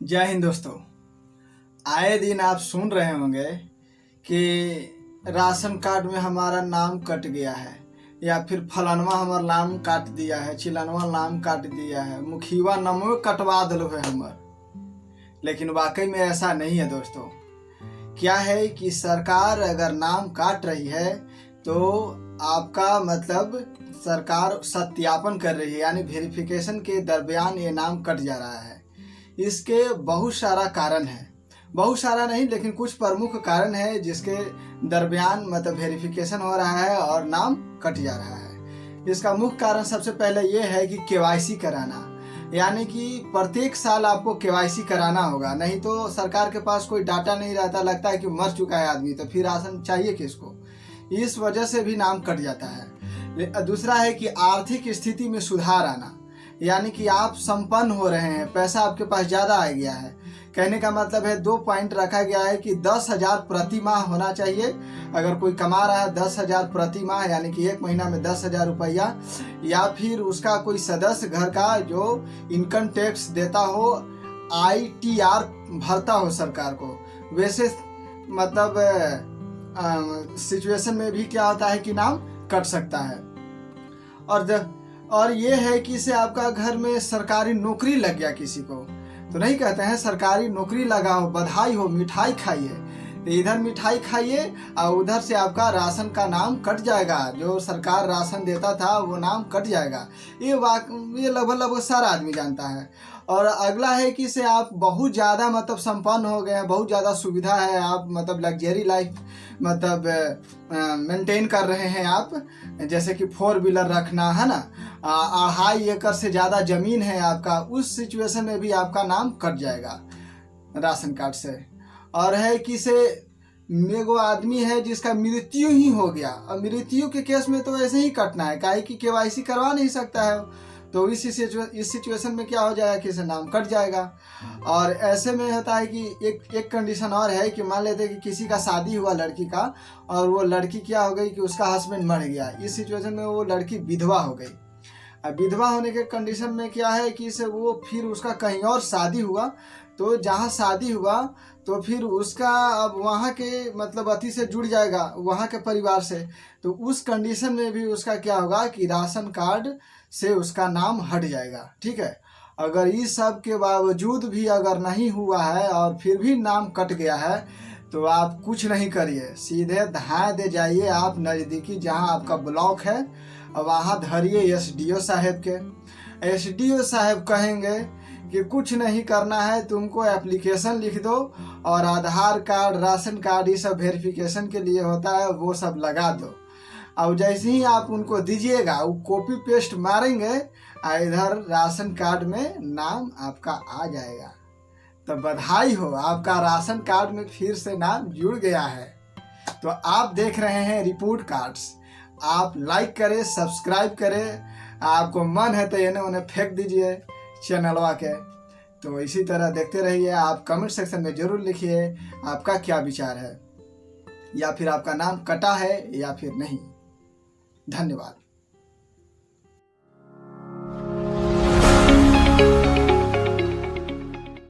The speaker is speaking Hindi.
जय हिंद दोस्तों। आए दिन आप सुन रहे होंगे कि राशन कार्ड में हमारा नाम कट गया है, या फिर फलानवा हमारा नाम काट दिया है, चिलनवा नाम काट दिया है, मुखिया नमो कटवा दिलो है हमर। लेकिन वाकई में ऐसा नहीं है दोस्तों। क्या है कि सरकार अगर नाम काट रही है तो आपका मतलब सरकार सत्यापन कर रही है, यानी वेरिफिकेशन के दरमियान ये नाम कट जा रहा है। इसके बहुत सारा कारण है, बहुत सारा नहीं लेकिन कुछ प्रमुख कारण है जिसके दरमियान मतलब वेरिफिकेशन हो रहा है और नाम कट जा रहा है। इसका मुख्य कारण सबसे पहले ये है कि केवाईसी कराना, यानी कि प्रत्येक साल आपको केवाईसी कराना होगा, नहीं तो सरकार के पास कोई डाटा नहीं रहता, लगता है कि मर चुका है आदमी तो फिर राशन चाहिए किसको। इस वजह से भी नाम कट जाता है। दूसरा है कि आर्थिक स्थिति में सुधार आना, यानी कि आप संपन्न हो रहे हैं, पैसा आपके पास ज़्यादा आ गया है। कहने का मतलब है 2 पॉइंट रखा गया है कि 10,000 प्रति माह होना चाहिए। अगर कोई कमा रहा है 10,000 प्रति माह, यानी कि एक महीना में 10,000 रुपया, या फिर उसका कोई सदस्य घर का जो इनकम टैक्स देता हो, ITR भरता हो सरकार को। वैसे मतलब सिचुएशन में भी क्या होता है कि नाम कट सकता है। और ये है कि इसे आपका घर में सरकारी नौकरी लग गया किसी को, तो नहीं कहते हैं सरकारी नौकरी लगा हो, बधाई हो, मिठाई खाइए। तो इधर मिठाई खाइए और उधर से आपका राशन का नाम कट जाएगा, जो सरकार राशन देता था वो नाम कट जाएगा। ये लगभग सारा आदमी जानता है। और अगला है कि इसे आप बहुत ज़्यादा मतलब संपन्न हो गए हैं, बहुत ज़्यादा सुविधा है, आप मतलब लग्जरी लाइफ मतलब मेंटेन कर रहे हैं आप, जैसे कि 4 व्हीलर रखना है ना, 2.5 एकड़ से ज़्यादा ज़मीन है आपका, उस सिचुएशन में भी आपका नाम कट जाएगा राशन कार्ड से। और है कि से एगो आदमी है जिसका मृत्यु ही हो गया, और मृत्यु के केस में तो ऐसे ही कटना है, काहे कि केवाईसी करवा नहीं सकता है, तो इस सिचुएशन में क्या हो जाएगा कि इसे नाम कट जाएगा। और ऐसे में होता है कि एक कंडीशन और है कि मान लेते हैं कि किसी का शादी हुआ लड़की का, और वो लड़की क्या हो गई कि उसका हस्बैंड मर गया। इस सिचुएशन में वो लड़की विधवा हो गई। अब विधवा होने के कंडीशन में क्या है कि इसे वो फिर उसका कहीं और शादी हुआ, तो जहाँ शादी हुआ तो फिर उसका अब वहाँ के मतलब अति से जुड़ जाएगा, वहाँ के परिवार से। तो उस कंडीशन में भी उसका क्या होगा कि राशन कार्ड से उसका नाम हट जाएगा। ठीक है। अगर इस सब के बावजूद भी अगर नहीं हुआ है और फिर भी नाम कट गया है, तो आप कुछ नहीं करिए, सीधे धाए दे जाइए आप नज़दीकी जहाँ आपका ब्लॉक है, वहाँ धरिए SDO साहब के। SDO साहब कहेंगे कि कुछ नहीं करना है, तुमको एप्लीकेशन लिख दो और आधार कार्ड, राशन कार्ड, ये सब वेरिफिकेशन के लिए होता है, वो सब लगा दो। और जैसे ही आप उनको दीजिएगा, वो कॉपी पेस्ट मारेंगे, इधर राशन कार्ड में नाम आपका आ जाएगा। तो बधाई हो, आपका राशन कार्ड में फिर से नाम जुड़ गया है। तो आप देख रहे हैं रिपोर्ट कार्ड्स, आप लाइक करें, सब्सक्राइब करें, आपको मन है तो इन्हें उन्हें फेंक दीजिए चैनलवा के। तो इसी तरह देखते रहिए। आप कमेंट सेक्शन में ज़रूर लिखिए आपका क्या विचार है, या फिर आपका नाम कटा है या फिर नहीं। धन्यवाद।